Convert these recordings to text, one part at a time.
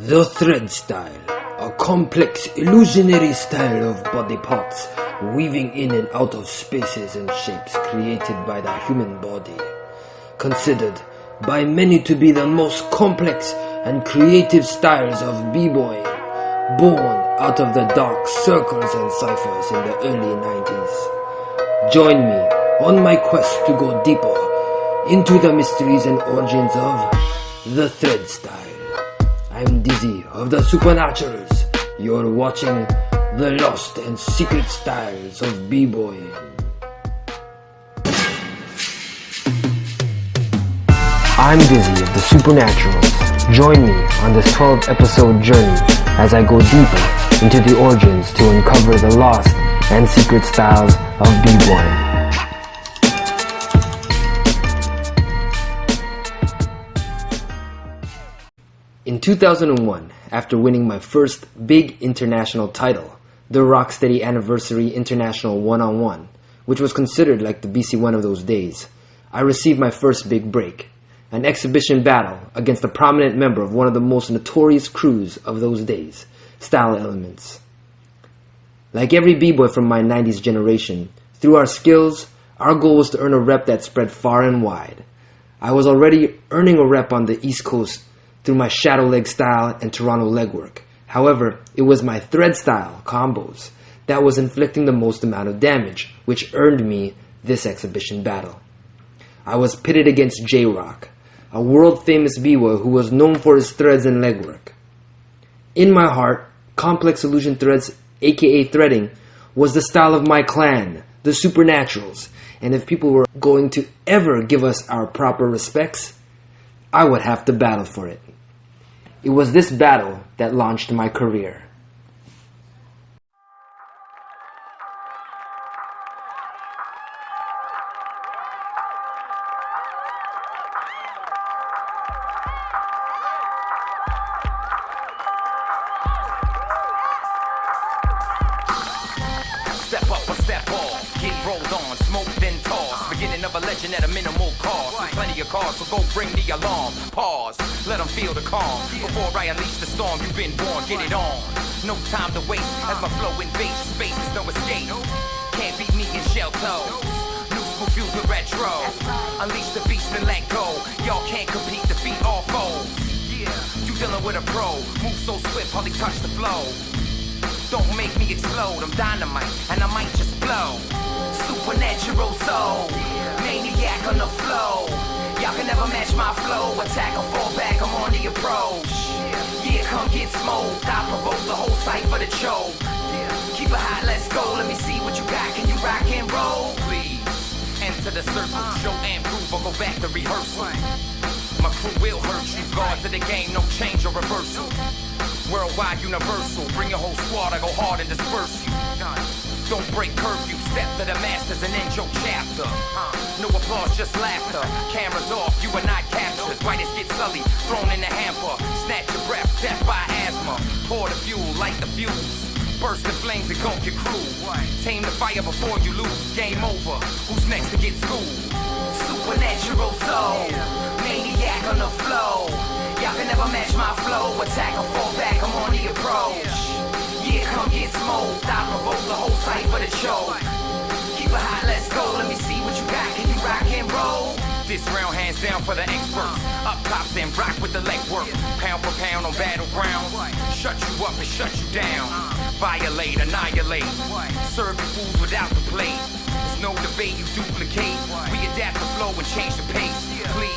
The thread style, a complex illusionary style of body parts weaving in and out of spaces and shapes created by the human body. Considered by many to be the most complex and creative styles of Bboyin, born out of the dark circles and ciphers in the early 90s. Join me on my quest to go deeper into the mysteries and origins of the thread style. I'm Dyzee of the Supernaturals. You're watching the lost and secret styles of Bboyin. I'm Dyzee of the Supernaturals. Join me on this 12-episode journey as I go deeper into the origins to uncover the lost and secret styles of Bboyin. In 2001, after winning my first big international title, the Rocksteady Anniversary International One-on-One, which was considered like the BC1 of those days, I received my first big break, an exhibition battle against a prominent member of one of the most notorious crews of those days, Style Elements. Like every b-boy from my 90s generation, through our skills, our goal was to earn a rep that spread far and wide. I was already earning a rep on the East Coast through my shadow leg style and Toronto legwork. However, it was my thread style combos that was inflicting the most amount of damage, which earned me this exhibition battle. I was pitted against J-Rock, a world-famous b-boy who was known for his threads and legwork. In my heart, complex illusion threads, aka threading, was the style of my clan, the Supernaturals, and if people were going to ever give us our proper respects, I would have to battle for it. It was this battle that launched my career. Step up or step off, get rolled on, smoke then toss. Beginning of a legend at a minimal cost. With plenty of cars, so go bring the alarm. Pause, let them feel the calm. Before I unleash the storm, you've been born, get it on. No time to waste, as my flow invades your space, there's no escape. Can't beat me in shell toes. New school fused with retro. Unleash the beast and let go. Y'all can't compete, defeat all foes. You dealing with a pro, move so swift, hardly touch the flow. Don't make me explode, I'm dynamite, and I might just blow. Supernatural soul, maniac on the flow. Y'all can never match my flow. Attack or fall back, I'm on the approach. Yeah, come get smoked. I provoke the whole site for the choke. Keep it hot, let's go. Let me see what you got. Can you rock and roll? Please, enter the circle. Show and prove or go back to rehearsal. My crew will hurt you. Guards of the game, no change or reversal. Worldwide universal. Bring your whole squad, I go hard and disperse you. Don't break curfew, step to the masters and end your chapter. No applause, just laughter. Cameras off, you are not captured. Writers get sullied, thrown in the hamper. Snatch your breath, death by asthma. Pour the fuel, light the fuse. Burst the flames, engulf your crew. Tame the fire before you lose. Game over, who's next to get schooled? Supernatural soul, maniac on the flow. Y'all can never match my flow. Attack or fall back, I'm on the approach. Yeah, come get smoked. I provoke the whole site for the show. Keep it hot, let's go. Let me see what you got. Can you rock and roll? This round hands down for the experts. Up tops and rock with the legwork. Pound for pound on battlegrounds. Shut you up and shut you down. Violate, annihilate. Serve you fools without the plate. There's no debate, you duplicate. We adapt the flow and change the pace. Please,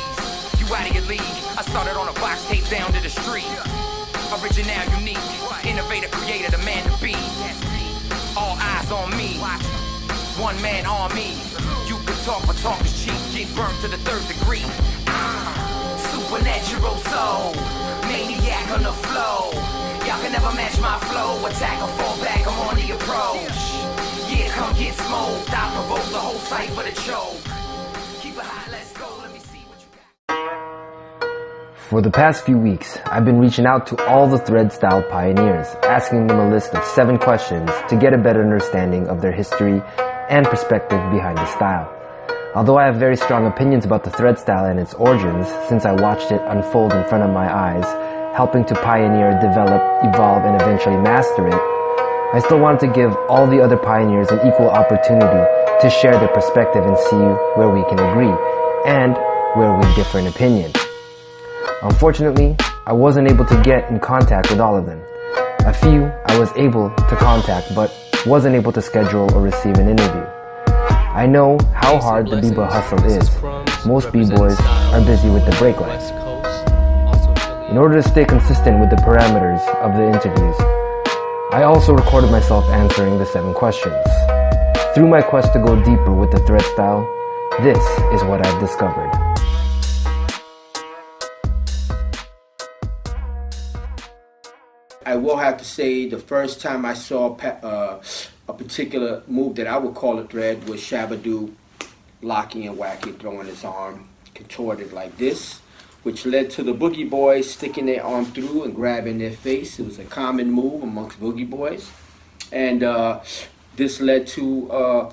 you out of your league. I started on a box tape down to the street. Original, unique, innovator, creator, the man to be. All eyes on me, one man army. You can talk, but talk is cheap. Get burnt to the 3rd degree. Supernatural soul, maniac on the flow. Y'all can never match my flow. Attack or fall back, I'm on the approach. Yeah, come get smoked. I provoke the whole site for the choke. Keep it hot, let's go. Let me see what you got. For the past few weeks, I've been reaching out to all the thread style pioneers, asking them a list of 7 questions to get a better understanding of their history and perspective behind the style. Although I have very strong opinions about the thread style and its origins, since I watched it unfold in front of my eyes, helping to pioneer, develop, evolve, and eventually master it, I still wanted to give all the other pioneers an equal opportunity to share their perspective and see where we can agree and where we differ in opinion. Unfortunately, I wasn't able to get in contact with all of them. A few I was able to contact but wasn't able to schedule or receive an interview. I know how hard the b-boy hustle is. Most b-boys are busy with the break life. In order to stay consistent with the parameters of the interviews, I also recorded myself answering the 7 questions. Through my quest to go deeper with the thread style, this is what I've discovered. I will have to say the first time I saw a particular move that I would call a thread was Shabadoo locking and whacking, throwing his arm contorted like this, which led to the Boogie Boys sticking their arm through and grabbing their face. It was a common move amongst Boogie Boys. And this led to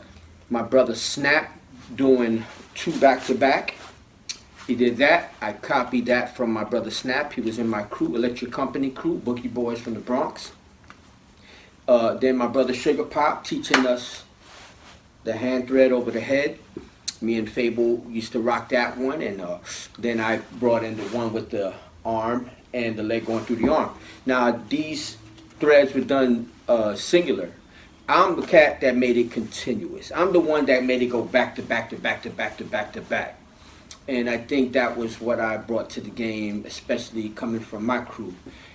my brother Snap doing 2 back-to-back. He did that. I copied that from my brother Snap. He was in my crew, Electric Company crew, Boogie Boys from the Bronx. Then my brother Sugar Pop teaching us the hand thread over the head. Me and Fable used to rock that one, and then I brought in the one with the arm and the leg going through the arm. Now these threads were done singular. I'm the cat that made it continuous. I'm the one that made it go back to back to back to back to back to back. And I think that was what I brought to the game, especially coming from my crew.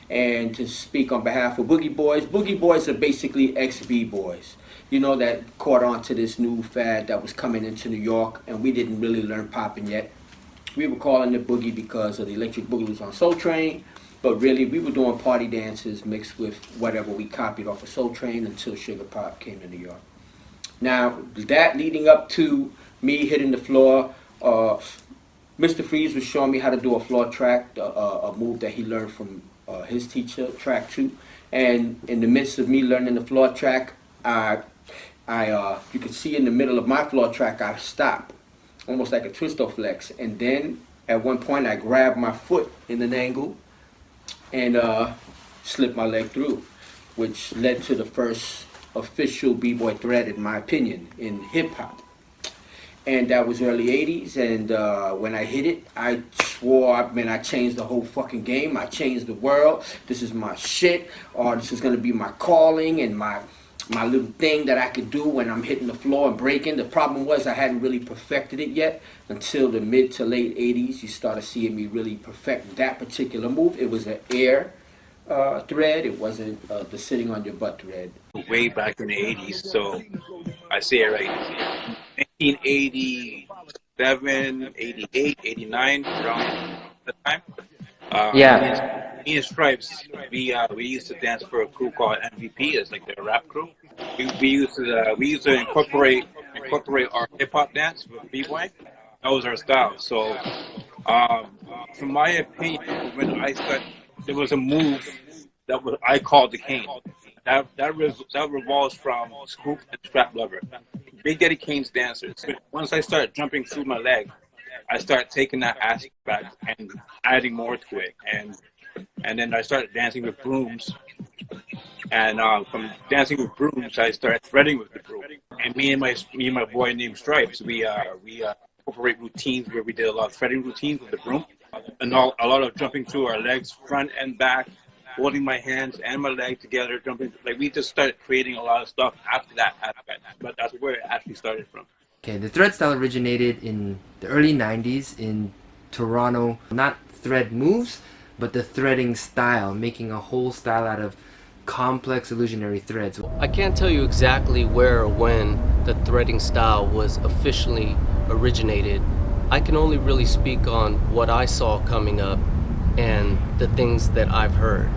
And to speak on behalf of Boogie Boys are basically ex-B-boys. You know, that caught on to this new fad that was coming into New York, and we didn't really learn popping yet. We were calling it boogie because of the Electric Boogaloo's on Soul Train, but really we were doing party dances mixed with whatever we copied off of Soul Train until Sugar Pop came to New York. Now, that leading up to me hitting the floor, Mr. Freeze was showing me how to do a floor track, a move that he learned from his teacher, track 2. And in the midst of me learning the floor track, you could see in the middle of my floor track, I stopped, almost like a twisto flex. And then at one point, I grabbed my foot in an angle and slipped my leg through, which led to the first official b-boy thread, in my opinion, in hip hop. And that was early 80s, and when I hit it, I swore, I changed the whole fucking game. I changed the world. This is my shit, or this is gonna be my calling and my little thing that I could do when I'm hitting the floor and breaking. The problem was I hadn't really perfected it yet until the mid to late 80s. You started seeing me really perfect that particular move. It was an air thread. It wasn't the sitting on your butt thread. Way back in the 80s, so I say it right. 1987, 88, 89, around that time. Yeah. Me and Stripes, we used to dance for a crew called MVP. It's like their rap crew. We used to incorporate our hip hop dance with b-boy. That was our style. So, from my opinion, when I started, there was a move I called the cane. That revolves from scoop and strap lever. Big Daddy Kane's dancers. Once I start jumping through my leg, I start taking that aspect and adding more to it, and then I started dancing with brooms. And from dancing with brooms, I started threading with the broom. And me and my boy named Stripes, we incorporate routines where we did a lot of threading routines with the broom, and a lot of jumping through our legs, front and back, holding my hands and my leg together, jumping. Like, we just started creating a lot of stuff after that aspect. But that's where it actually started from. Okay, the thread style originated in the early 90s in Toronto. Not thread moves, but the threading style, making a whole style out of complex illusionary threads. I can't tell you exactly where or when the threading style was officially originated. I can only really speak on what I saw coming up and the things that I've heard.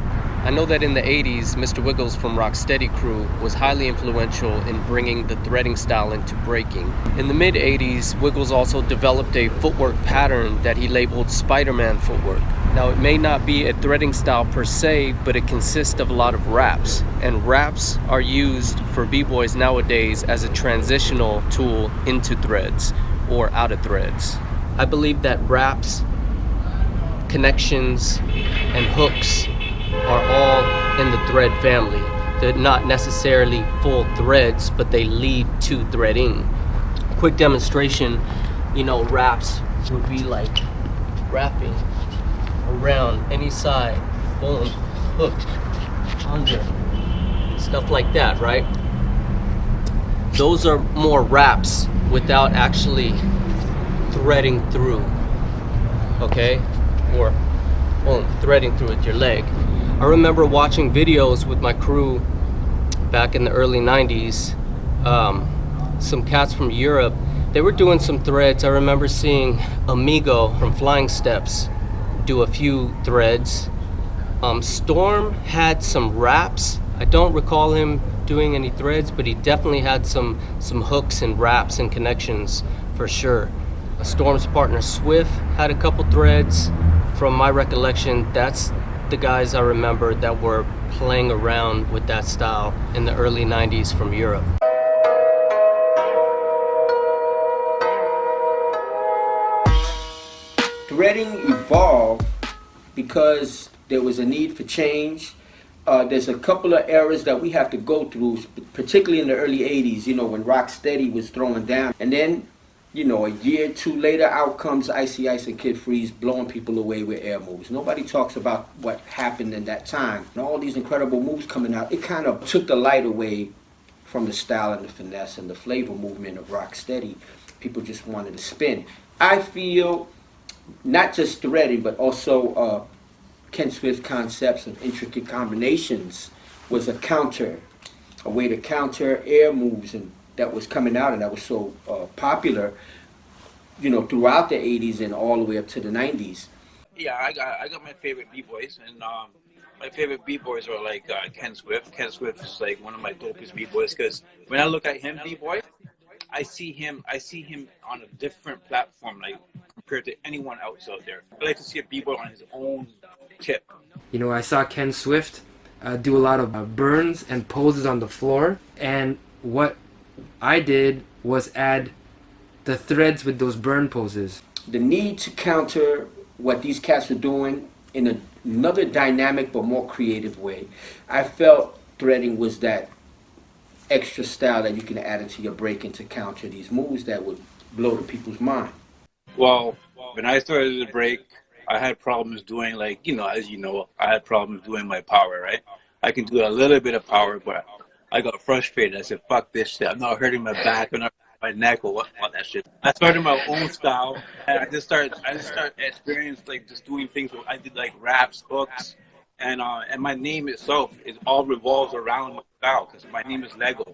I know that in the 80s, Mr. Wiggles from Rocksteady Crew was highly influential in bringing the threading style into breaking. In the mid 80s, Wiggles also developed a footwork pattern that he labeled Spider-Man footwork. Now, it may not be a threading style per se, but it consists of a lot of wraps. And wraps are used for b-boys nowadays as a transitional tool into threads or out of threads. I believe that wraps connections, and hooks are all in the thread family. They're not necessarily full threads, but they lead to threading. Quick demonstration, wraps would be like wrapping around any side, boom, hook, under, stuff like that, right? Those are more wraps without actually threading through, okay? Or boom, threading through with your leg. I remember watching videos with my crew back in the early 90s. Some cats from Europe, they were doing some threads. I remember seeing Amigo from Flying Steps do a few threads. Storm had some wraps. I don't recall him doing any threads, but he definitely had some hooks and wraps and connections for sure. Storm's partner Swift had a couple threads. From my recollection, that's the guys I remember that were playing around with that style in the early 90s from Europe. Threading evolved because there was a need for change. There's a couple of eras that we have to go through, particularly in the early 80s, when Rocksteady was throwing down. And then, a year or two later, out comes Icy Ice and Kid Freeze blowing people away with air moves. Nobody talks about what happened in that time. And all these incredible moves coming out, it kind of took the light away from the style and the finesse and the flavor movement of Rocksteady. People just wanted to spin. I feel not just threading, but also Ken Swift concepts of intricate combinations was a way to counter air moves, and that was coming out, and that was so popular, throughout the 80s and all the way up to the 90s. Yeah, I got my favorite b-boys, and my favorite b-boys are like Ken Swift. Ken Swift is like one of my dopest b-boys, because when I look at him b-boy, I see him on a different platform, like compared to anyone else out there. I like to see a b-boy on his own tip. I saw Ken Swift do a lot of burns and poses on the floor, and what I did was add the threads with those burn poses. The need to counter what these cats were doing in another dynamic but more creative way. I felt threading was that extra style that you can add into your break to counter these moves that would blow the people's mind. Well, when I started the break, I had problems doing, as you know, I had problems doing my power, right? I can do a little bit of power, but I got frustrated. I said, fuck this shit. I'm not hurting my back. I'm not hurting my neck or what that shit. I started my own style, and I just started experiencing, just doing things. I did, raps, hooks, and my name itself, it all revolves around my style, because my name is Leg0.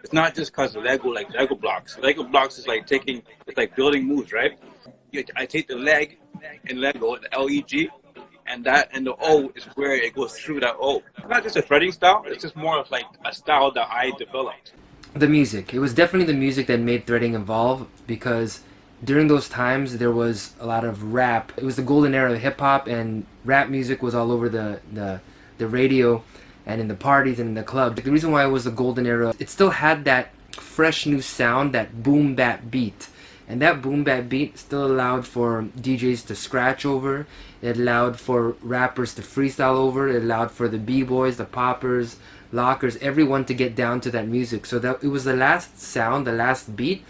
It's not just because of Lego, like Lego blocks. Lego blocks is it's like building moves, right? I take the leg in Lego, the Leg, and the O is where it goes through that O. It's not just a threading style, it's just more of like a style that I developed. The music. It was definitely the music that made threading evolve, because during those times there was a lot of rap. It was the golden era of hip-hop, and rap music was all over the radio and in the parties and in the clubs. The reason why it was the golden era, it still had that fresh new sound, that boom bap beat. And that boom bap beat still allowed for DJs to scratch over. It allowed for rappers to freestyle over. It allowed for the b-boys, the poppers, lockers, everyone to get down to that music. So that it was the last sound, the last beat,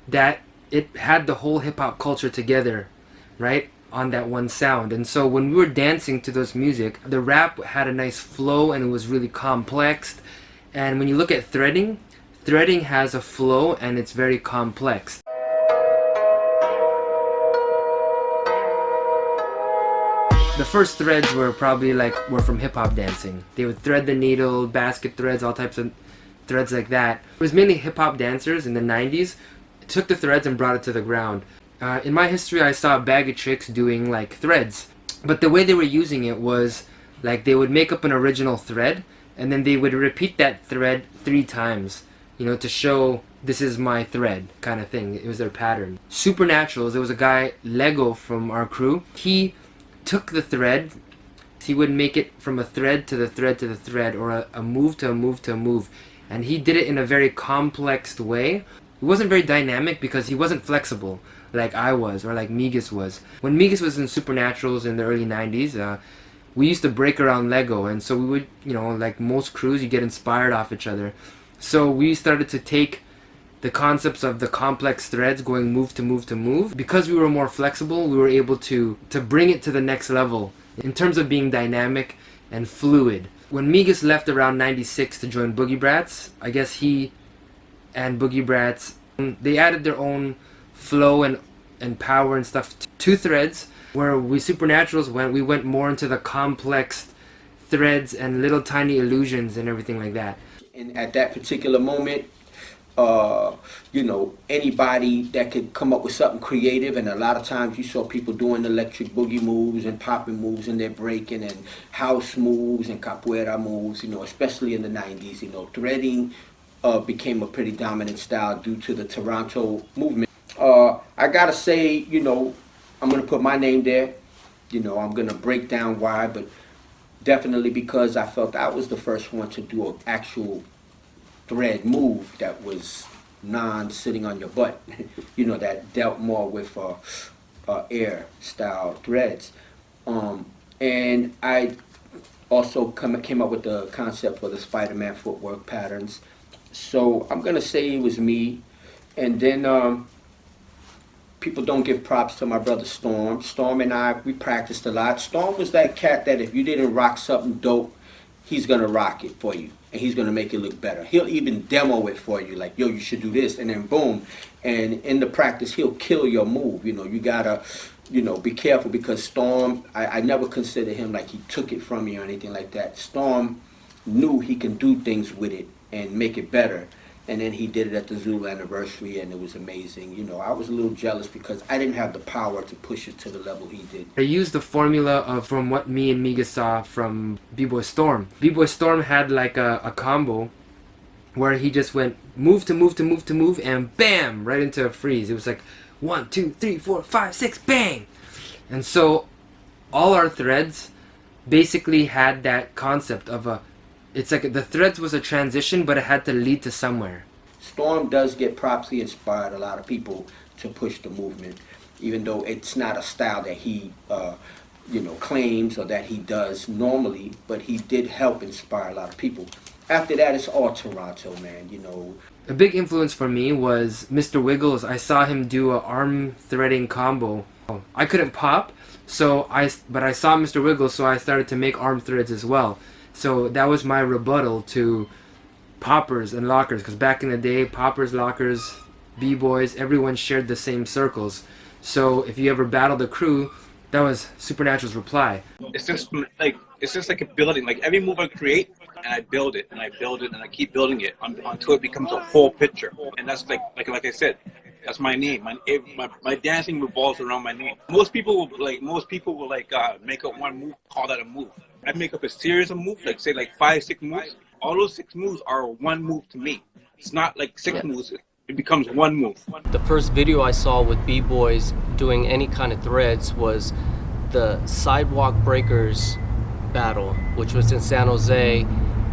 that it had the whole hip-hop culture together, right, on that one sound. And so when we were dancing to those music, the rap had a nice flow and it was really complex. And when you look at threading, threading has a flow and it's very complex. The first threads were probably were from hip-hop dancing. They would thread the needle, basket threads, all types of threads like that. It was mainly hip-hop dancers in the 90s. Took the threads and brought it to the ground. In my history, I saw a bag of chicks doing threads. But the way they were using it was they would make up an original thread and then they would repeat that thread 3 times, to show this is my thread kind of thing. It was their pattern. Supernaturals, there was a guy, Leg0 from our crew. He took the thread, he would make it from a thread to the thread to the thread, or a move to a move to a move, and he did it in a very complex way. It wasn't very dynamic because he wasn't flexible. like I was or like Migas was. When Migas was in Supernaturals in the early 90s, we used to break around Leg0, and so we would, you know, like most crews, you get inspired off each other. So we started to take the concepts of the complex threads going move to move to move. Because we were more flexible, we were able to bring it to the next level in terms of being dynamic and fluid. When Migas left around 96 to join Boogie Brats, I guess he and Boogie Brats, they added their own flow and power and stuff to threads. Where we Supernaturals we went more into the complex threads and little tiny illusions and everything like that. And at that particular moment, you know, anybody that could come up with something creative, and a lot of times you saw people doing electric boogie moves and popping moves, and they're breaking, and house moves and capoeira moves, you know, especially in the 90s, you know, threading became a pretty dominant style due to the Toronto movement. I gotta say, you know, I'm gonna put my name there, you know, I'm gonna break down why, but definitely because I felt I was the first one to do an actual thread move that was non-sitting on your butt, you know, that dealt more with air style threads. And I also came up with the concept for the Spider-Man footwork patterns. So I'm gonna say it was me. And then people don't give props to my brother Storm. Storm and I, we practiced a lot. Storm was that cat that if you didn't rock something dope, he's gonna rock it for you. And he's gonna make it look better. He'll even demo it for you, like, yo, you should do this, and then boom. And in the practice, he'll kill your move. You know, you gotta, you know, be careful, because Storm, I never consider him like he took it from me or anything like that. Storm knew he can do things with it and make it better. And then he did it at the Zulu anniversary, and it was amazing. You know, I was a little jealous because I didn't have the power to push it to the level he did. I used the formula from what me and Migas saw from B-Boy Storm. B-Boy Storm had like a combo where he just went move to move to move to move, and bam, right into a freeze. It was like 1, 2, 3, 4, 5, 6, bang! And so all our threads basically had that concept of it's like the threads was a transition, but it had to lead to somewhere. Storm does get props. He inspired a lot of people to push the movement, even though it's not a style that he, you know, claims or that he does normally, but he did help inspire a lot of people. After that, it's all Toronto, man, you know. A big influence for me was Mr. Wiggles. I saw him do an arm threading combo. I couldn't pop, but I saw Mr. Wiggles, so I started to make arm threads as well. So that was my rebuttal to poppers and lockers, because back in the day, poppers, lockers, b-boys, everyone shared the same circles. So if you ever battled a crew, that was Supernatural's reply. It's just like a building. Like every move I create, and I build it, and I build it, and I keep building it until it becomes a whole picture. And that's like I said, that's my name. My dancing revolves around my name. Most people will make up one move, call that a move. I make up a series of moves, like say like 5, 6 moves. All those 6 moves are one move to me. It's not like 6 moves. It becomes one move. The first video I saw with b-boys doing any kind of threads was the Sidewalk Breakers battle, which was in San Jose,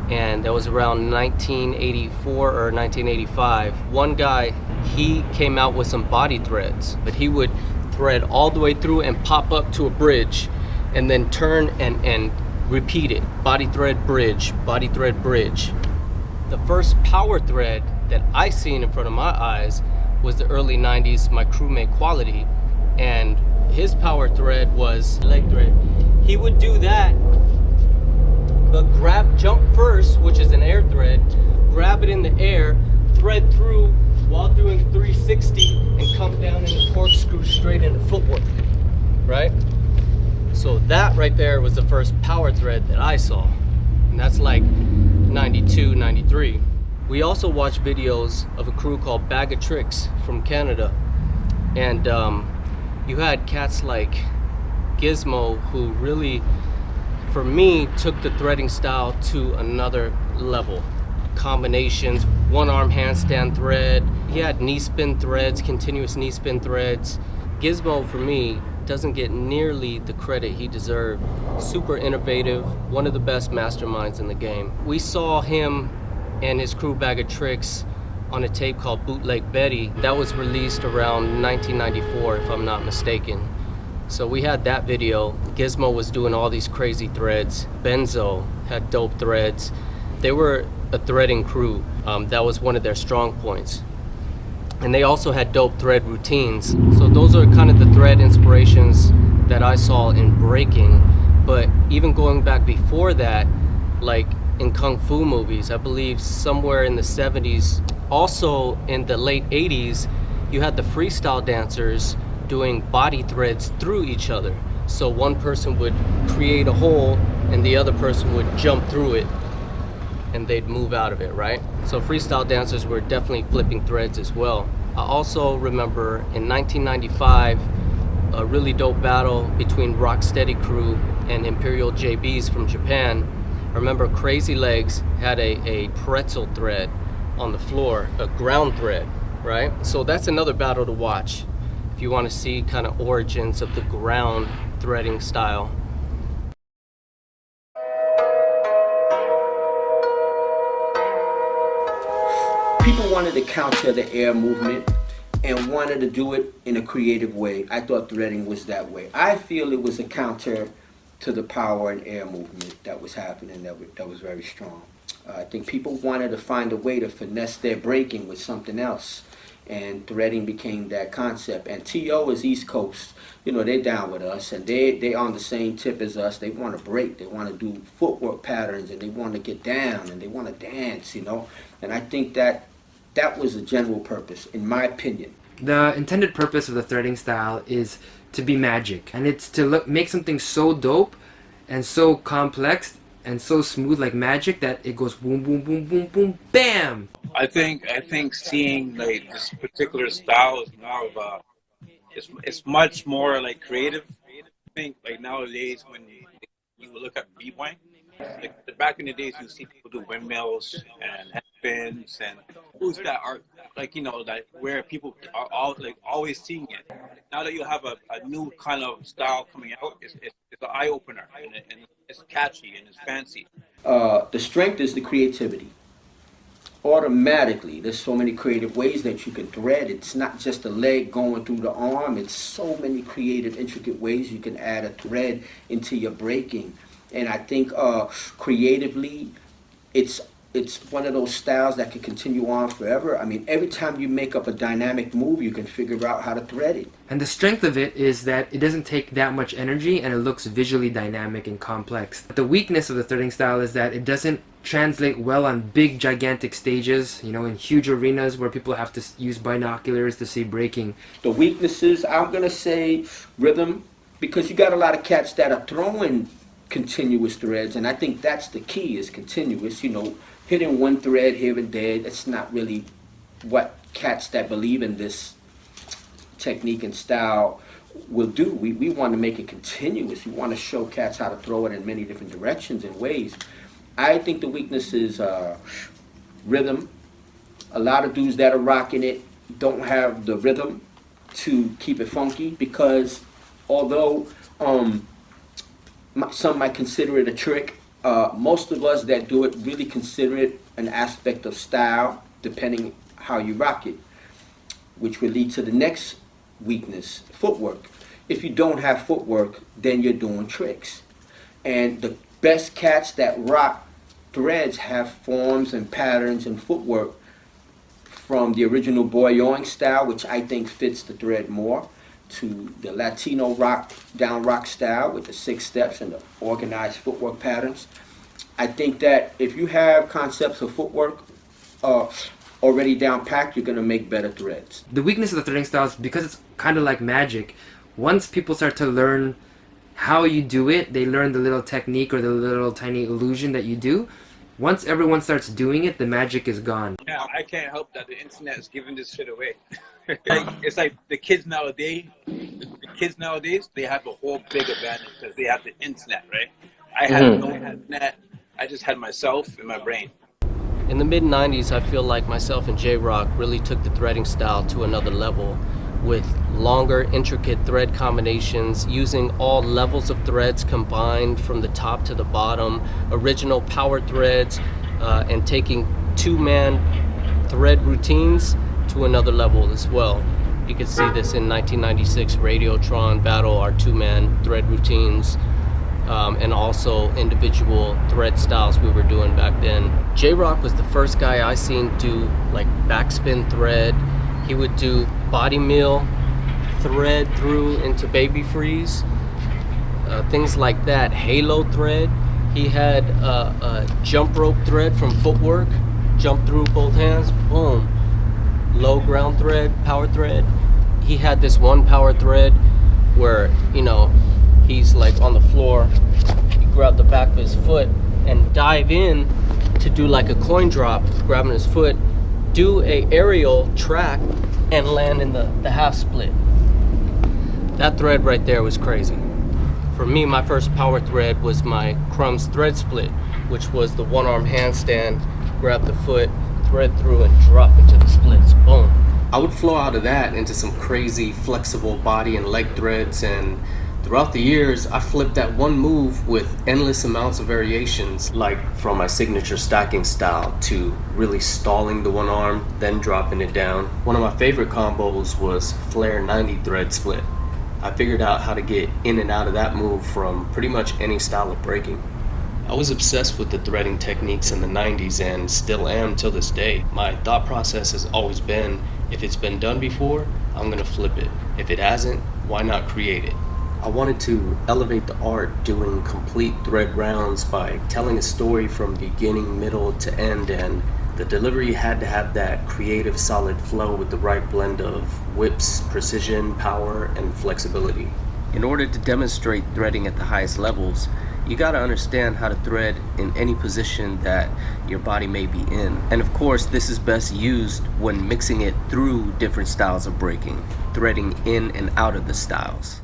and that was around 1984 or 1985. One guy, he came out with some body threads, but he would thread all the way through and pop up to a bridge and then turn and repeat it. Body thread, bridge, body thread, bridge. The first power thread that I seen in front of my eyes was the early 90s, my crewmate Quality, and his power thread was leg thread. He would do that, but jump first, which is an air thread, grab it in the air, thread through while doing 360, and come down in a corkscrew straight into footwork, right? So that right there was the first power thread that I saw, and that's like 92, 93. We also watched videos of a crew called Bag of Tricks from Canada, and you had cats like Gizmo, who really, for me, took the threading style to another level. Combinations, one arm handstand thread, he had knee spin threads, continuous knee spin threads. Gizmo, for me, doesn't get nearly the credit he deserved. Super innovative, one of the best masterminds in the game. We saw him and his crew Bag of Tricks on a tape called Bootleg Betty that was released around 1994, if I'm not mistaken. So we had that video. Gizmo was doing all these crazy threads. Benzo had dope threads. They were a threading crew. That was one of their strong points. And they also had dope thread routines. So those are kind of the thread inspirations that I saw in breaking. But even going back before that, like in Kung Fu movies, I believe somewhere in the 70s, also in the late 80s, you had the freestyle dancers doing body threads through each other. So one person would create a hole and the other person would jump through it and they'd move out of it, right? So freestyle dancers were definitely flipping threads as well. I also remember in 1995, a really dope battle between Rocksteady crew and Imperial JBs from Japan. I remember Crazy Legs had a pretzel thread on the floor, a ground thread, right? So that's another battle to watch if you want to see kind of origins of the ground threading style. People wanted to counter the air movement and wanted to do it in a creative way. I thought threading was that way. I feel it was a counter to the power and air movement that was happening that was very strong. I think people wanted to find a way to finesse their breaking with something else, and threading became that concept. And TO is East Coast. You know, they're down with us, and they on the same tip as us. They want to break, they want to do footwork patterns, and they want to get down, and they want to dance, you know. And I think that was the general purpose, in my opinion. The intended purpose of the threading style is to be magic, and it's to make something so dope and so complex and so smooth like magic that it goes boom, boom, boom, boom, boom, bam. I think seeing like this particular style is more of a, it's much more like creative. I think like nowadays when you look at Bboyin, like back in the days you see people do windmills and headspins and moves that are like, you know, like where people are always seeing it. Now that you have a new kind of style coming out, it's an eye opener, and it's catchy and it's fancy. The strength is the creativity. Automatically, there's so many creative ways that you can thread. It's not just a leg going through the arm. It's so many creative, intricate ways you can add a thread into your breaking. And I think creatively, it's one of those styles that can continue on forever. I mean, every time you make up a dynamic move, you can figure out how to thread it. And the strength of it is that it doesn't take that much energy and it looks visually dynamic and complex. The weakness of the threading style is that it doesn't translate well on big, gigantic stages, you know, in huge arenas where people have to use binoculars to see breaking. The weaknesses, I'm going to say rhythm, because you got a lot of cats that are throwing continuous threads, and I think that's the key, is continuous. You know, hitting one thread here and there, that's not really what cats that believe in this technique and style will do. We want to make it continuous. We want to show cats how to throw it in many different directions and ways. I think the weakness is rhythm. A lot of dudes that are rocking it don't have the rhythm to keep it funky, because although some might consider it a trick, most of us that do it really consider it an aspect of style, depending how you rock it, which will lead to the next weakness, footwork. If you don't have footwork, then you're doing tricks. And the best cats that rock threads have forms and patterns and footwork from the original Bboyin style, which I think fits the thread more, to the Latino down rock style with the 6 steps and the organized footwork patterns. I think that if you have concepts of footwork already down packed, you're going to make better threads. The weakness of the threading style is because it's kind of like magic. Once people start to learn how you do it, they learn the little technique or the little tiny illusion that you do. Once everyone starts doing it, the magic is gone. Yeah, I can't help that the internet is giving this shit away. It's like the kids nowadays, they have a whole big advantage because they have the internet, right? I had no internet. I just had myself and my brain. In the mid-90s, I feel like myself and J-Rock really took the threading style to another level with longer, intricate thread combinations, using all levels of threads combined from the top to the bottom, original power threads, and taking 2-man thread routines to another level as well. You could see this in 1996 Radiotron Battle, our two-man thread routines, and also individual thread styles we were doing back then. J-Rock was the first guy I seen do like backspin thread. He would do body mill, thread through into baby freeze, things like that. Halo thread. He had a jump rope thread from footwork, jump through both hands, boom. Low ground thread, power thread. He had this one power thread where, you know, he's like on the floor, he grabbed the back of his foot and dive in to do like a coin drop, grabbing his foot, do a aerial track and land in the half split. That thread right there was crazy. For me, my first power thread was my Crumbs thread split, which was the one arm handstand, grab the foot, thread through and drop into the splits, boom. I would flow out of that into some crazy flexible body and leg threads, and throughout the years I flipped that one move with endless amounts of variations, like from my signature stacking style to really stalling the one arm, then dropping it down. One of my favorite combos was Flare 90 thread split. I figured out how to get in and out of that move from pretty much any style of breaking. I was obsessed with the threading techniques in the 90s and still am till this day. My thought process has always been, if it's been done before, I'm gonna flip it. If it hasn't, why not create it? I wanted to elevate the art doing complete thread rounds by telling a story from beginning, middle to end, and the delivery had to have that creative solid flow with the right blend of whips, precision, power, and flexibility. In order to demonstrate threading at the highest levels, you gotta understand how to thread in any position that your body may be in. And of course, this is best used when mixing it through different styles of breaking, threading in and out of the styles.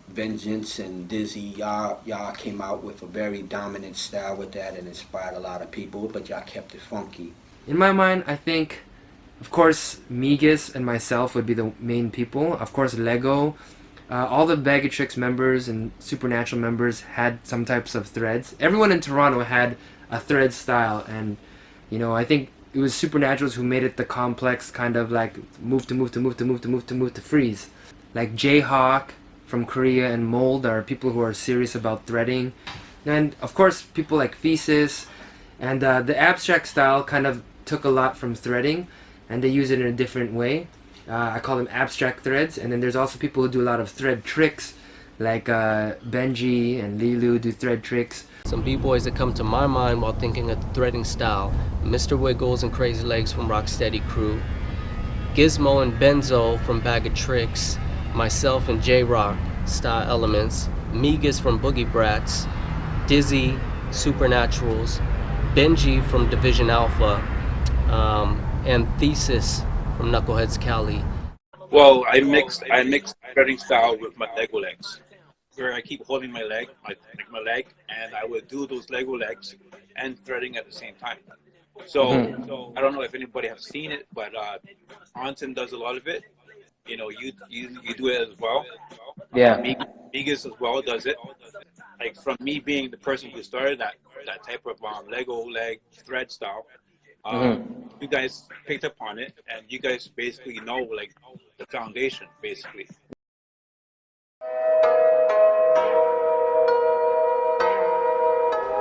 Vengeance and Dyzee, y'all came out with a very dominant style with that and inspired a lot of people, but y'all kept it funky. In my mind, I think, of course, Migas and myself would be the main people. Of course, Leg0. All the Bag of Tricks members and Supernatural members had some types of threads. Everyone in Toronto had a thread style, and you know, I think it was Supernaturals who made it the complex kind of like move to freeze. Like Jayhawk from Korea and Mold are people who are serious about threading. And of course, people like Thesis, and the abstract style kind of took a lot from threading, and they use it in a different way. I call them abstract threads. And then there's also people who do a lot of thread tricks, like Benji and Lilu do thread tricks. Some b-boys that come to my mind while thinking of the threading style: Mr. Wiggles and Crazy Legs from Rocksteady Crew, Gizmo and Benzo from Bag of Tricks, myself and J-Rock, Style Elements, Migas from Boogie Brats, Dyzee, Supernaturals, Benji from Division Alpha, and Thesis from Knuckleheads Cali. Well, I mixed threading style with my Lego legs, where I keep holding my leg, and I would do those Lego legs and threading at the same time. So I don't know if anybody has seen it, but Anton does a lot of it. You know, you do it as well. Yeah. Migas as well does it. Like, from me being the person who started that type of Lego leg thread style, you guys picked up on it, and you guys basically know like the foundation, basically.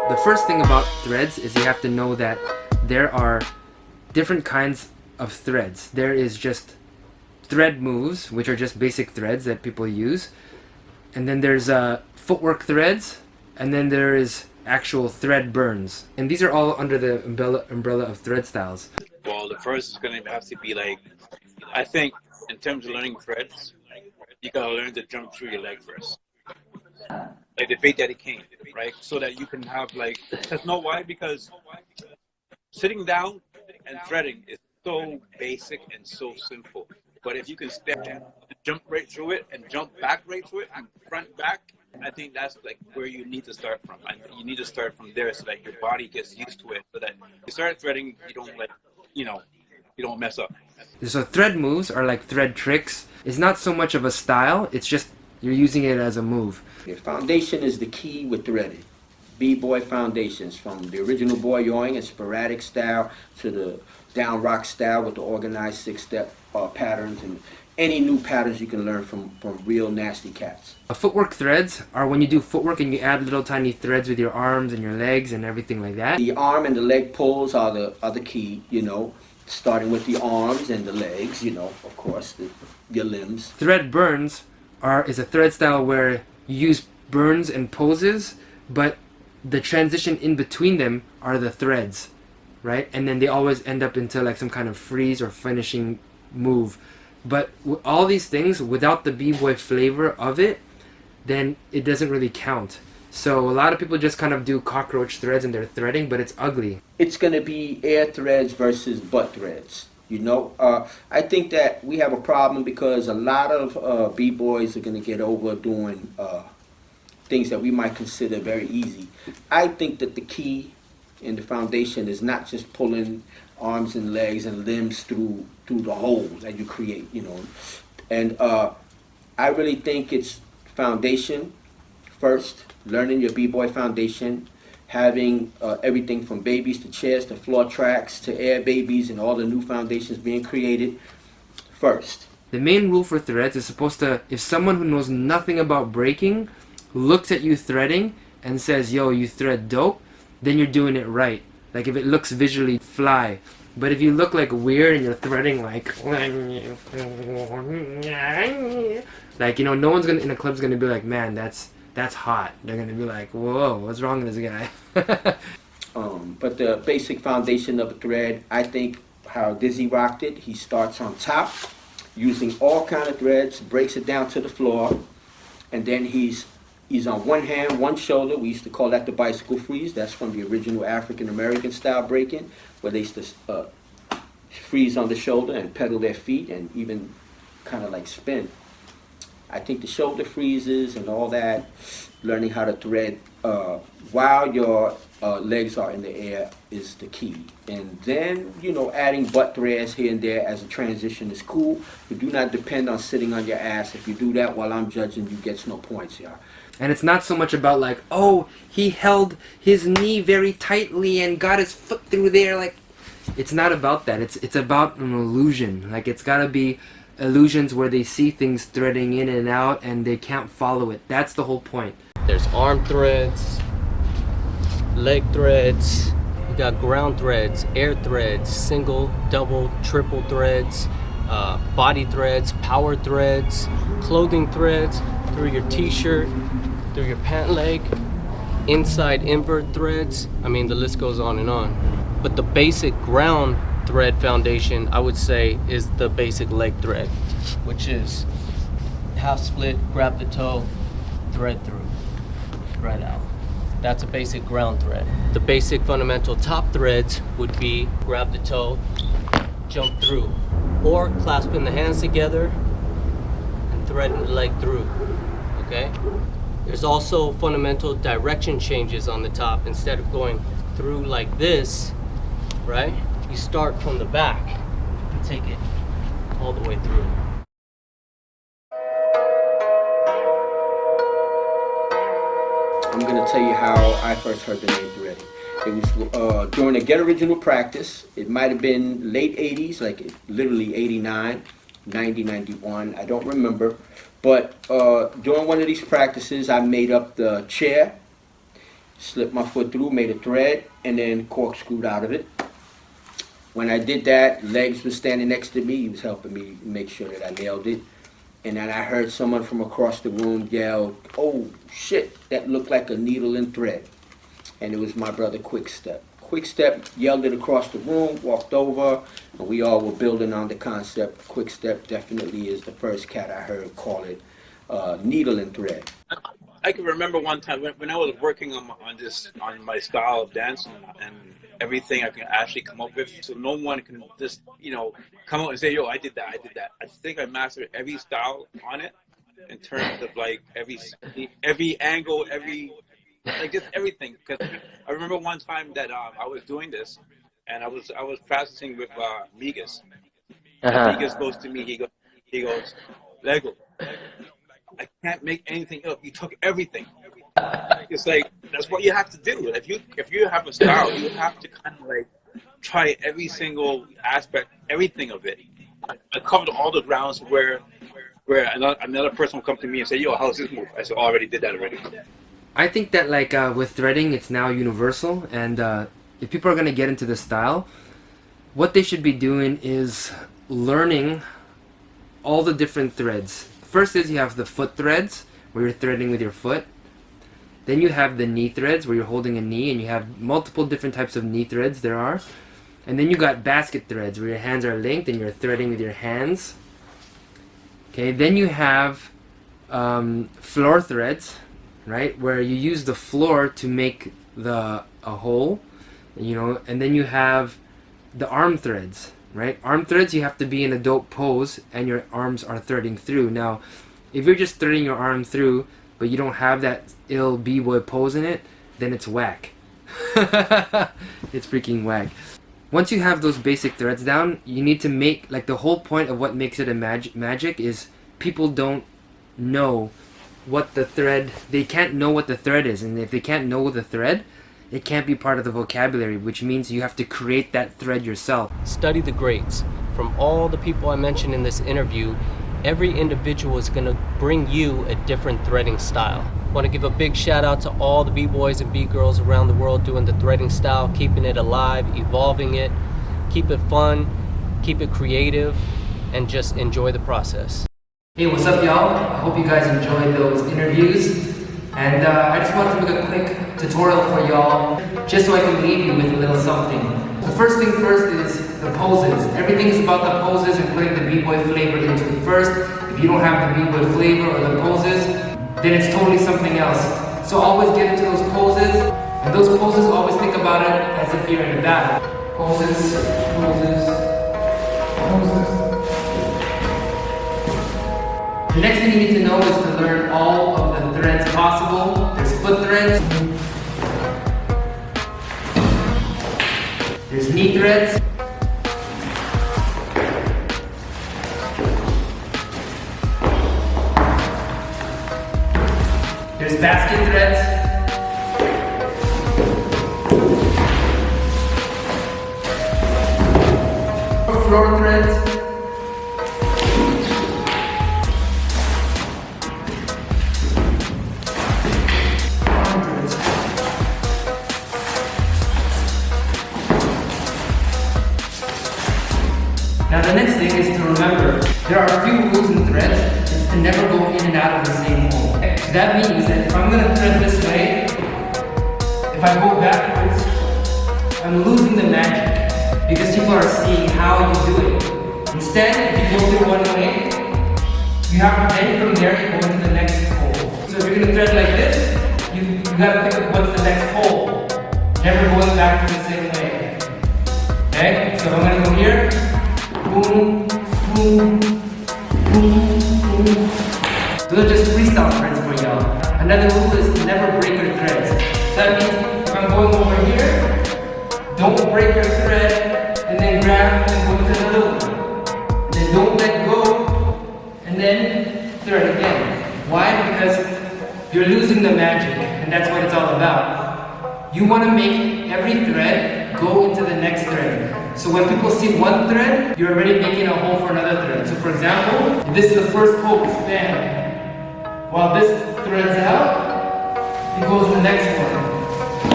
The first thing about threads is you have to know that there are different kinds of threads. There is just thread moves, which are just basic threads that people use, and then there's footwork threads, and then there is actual thread burns, and these are all under the umbrella of thread styles. Well, the first is going to have to be like, I think in terms of learning threads, you gotta learn to jump through your leg first, like the Big Daddy King, right? So that you can have like, because know why? Because sitting down and threading is so basic and so simple. But if you can step and jump right through it and jump back right through it and front back, I think that's like where you need to start from. And you need to start from there so that your body gets used to it, so that you start threading, you don't like, you don't mess up. So thread moves are like thread tricks. It's not so much of a style, it's just you're using it as a move. Your foundation is the key with threading. B-boy foundations, from the original Bboyin and sporadic style to the down rock style with the organized 6-step patterns, and any new patterns you can learn from real nasty cats. Footwork threads are when you do footwork and you add little tiny threads with your arms and your legs and everything like that. The arm and the leg pulls are the key, you know, starting with the arms and the legs, you know, of course, your limbs. Thread burns is a thread style where you use burns and poses, but the transition in between them are the threads, right? And then they always end up into like some kind of freeze or finishing move. But all these things, without the b-boy flavor of it, then it doesn't really count. So a lot of people just kind of do cockroach threads and they're threading, but it's ugly. It's going to be air threads versus butt threads. You know, I think that we have a problem because a lot of b-boys are going to get over doing things that we might consider very easy. I think that the key in the foundation is not just pulling arms and legs and limbs through the holes that you create, you know. And I really think it's foundation first, learning your b-boy foundation, having everything from babies to chairs to floor tracks to air babies and all the new foundations being created first. The main rule for threads is supposed to, if someone who knows nothing about breaking looks at you threading and says, yo, you thread dope, then you're doing it right. Like if it looks visually fly. But if you look like weird and you're threading like you know, no one's gonna in the club's gonna be like, man, that's hot. They're gonna be like, whoa, what's wrong with this guy? But the basic foundation of a thread, I think how Dyzee rocked it, he starts on top using all kind of threads, breaks it down to the floor, and then he's on one hand, one shoulder. We used to call that the bicycle freeze. That's from the original African American style breaking, where they used to freeze on the shoulder and pedal their feet and even kind of like spin. I think the shoulder freezes and all that, learning how to thread while your legs are in the air is the key. And then, you know, adding butt threads here and there as a transition is cool, but do not depend on sitting on your ass. If you do that while I'm judging, you get no points, y'all. And it's not so much about like, oh, he held his knee very tightly and got his foot through there. Like, it's not about that. It's about an illusion. Like, it's gotta be illusions where they see things threading in and out and they can't follow it. That's the whole point. There's arm threads, leg threads, you got ground threads, air threads, single, double, triple threads, body threads, power threads, clothing threads, through your t-shirt, through your pant leg, inside invert threads. I mean, the list goes on and on. But the basic ground thread foundation, I would say, is the basic leg thread, which is half split, grab the toe, thread through, thread out. That's a basic ground thread. The basic fundamental top threads would be grab the toe, jump through, or clasping the hands together and threading the leg through, okay? There's also fundamental direction changes on the top. Instead of going through like this, right? You start from the back and take it all the way through. I'm gonna tell you how I first heard the name threading. It was during a Get Original practice. It might have been late 80s, like literally 89, 90, 91, I don't remember. But during one of these practices, I made up the chair, slipped my foot through, made a thread, and then corkscrewed out of it. When I did that, Legs was standing next to me. He was helping me make sure that I nailed it. And then I heard someone from across the room yell, "Oh shit, that looked like a needle and thread." And it was my brother Quickstep. Quickstep yelled it across the room, walked over, and we all were building on the concept. Quickstep definitely is the first cat I heard call it needle and thread. I can remember one time when I was working on my style of dance and everything I can actually come up with, so no one can just, you know, come out and say, yo, I did that. I think I mastered every style on it in terms of like every angle, like just everything. Because I remember one time that I was doing this and I was practicing with Migas. Migas goes to me, he goes, Lego, I can't make anything up. You took everything. It's like that's what you have to do. If you have a style, you have to kind of like try every single aspect, everything of it. I covered all the grounds where another person will come to me and say, "Yo, how's this move?" I said, "Oh, I already did that already." I think that like with threading, it's now universal, and if people are gonna get into the style, what they should be doing is learning all the different threads. First is you have the foot threads, where you're threading with your foot. Then you have the knee threads, where you're holding a knee, and you have multiple different types of knee threads there are. And then you got basket threads, where your hands are linked and you're threading with your hands. Okay, then you have floor threads, right, where you use the floor to make a hole, you know. And then you have the arm threads, right? Arm threads, you have to be in a dope pose and your arms are threading through. Now, if you're just threading your arm through, but you don't have that ill b-boy pose in it, then it's whack. It's freaking whack. Once you have those basic threads down, you need to make, like, the whole point of what makes it a magic is people don't know what the thread, they can't know what the thread is, and if they can't know the thread, it can't be part of the vocabulary, which means you have to create that thread yourself. Study the greats. From all the people I mentioned in this interview, every individual is going to bring you a different threading style. I want to give a big shout out to all the b-boys and b-girls around the world doing the threading style, keeping it alive, evolving it. Keep it fun, keep it creative, and just enjoy the process. Hey, what's up, y'all? I hope you guys enjoyed those interviews. And I just wanted to make a quick tutorial for y'all, just so I can leave you with a little something. The first thing first is the poses. Everything is about the poses and putting the b-boy flavor into it first. If you don't have the b-boy flavor or the poses, then it's totally something else. So always get into those poses, and those poses, always think about it as if you're in a battle. Poses, poses, poses. The next thing you need to know is to learn all of the threads possible. There's foot threads, there's knee threads, there's basket threads, floor threads, now the next thing is to remember, there are a few rules in threads. It's to never go in and out of the same hole. So that means that if I'm going to thread this way, if I go backwards, I'm losing the magic because people are seeing how you do it. Instead, if you go through one way, you have to then from there you go into the next hole. So if you're going to thread like this, you got to think of what's the next hole. Never going back to the same way. Okay? So I'm going to go here. Boom, boom, boom, boom. Those are just freestyle threads for y'all. Another rule is to never break your threads. So that means if I'm going over here, don't break your thread and then grab and go to another one. And then don't let go and then thread again. Why? Because you're losing the magic, and that's what it's all about. You want to make every thread go into the next thread. So when people see one thread, you're already making a hole for another thread. So for example, if this is the first pose, bam. While this threads out, it goes to the next one,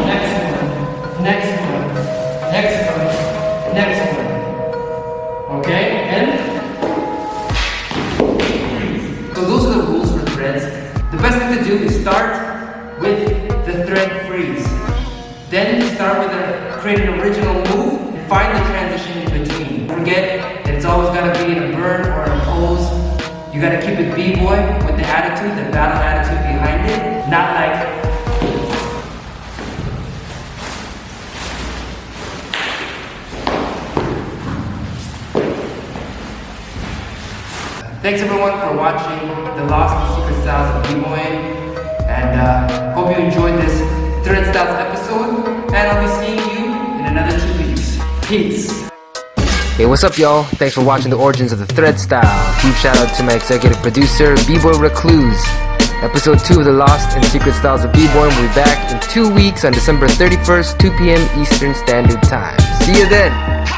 next one, next one, next one, next one. Okay? And so those are the rules for threads. The best thing to do is start with the thread freeze. Then start with create an original move. Find the transition in between. Forget that it's always got to be in a burn or a pose. You got to keep it b-boy with the attitude, the battle attitude behind it. Not like... Thanks everyone for watching the Lost and Secret Styles of Bboyin. And hope you enjoyed this Thread Styles episode. And I'll be seeing you in another 2 weeks. Peace. Hey, what's up, y'all? Thanks for watching the origins of the thread style. Huge shout out to my executive producer, B-Boy Recluse. Episode 2 of The Lost and Secret Styles of B-Boy will be back in 2 weeks on December 31st, 2 p.m. Eastern Standard Time. See you then!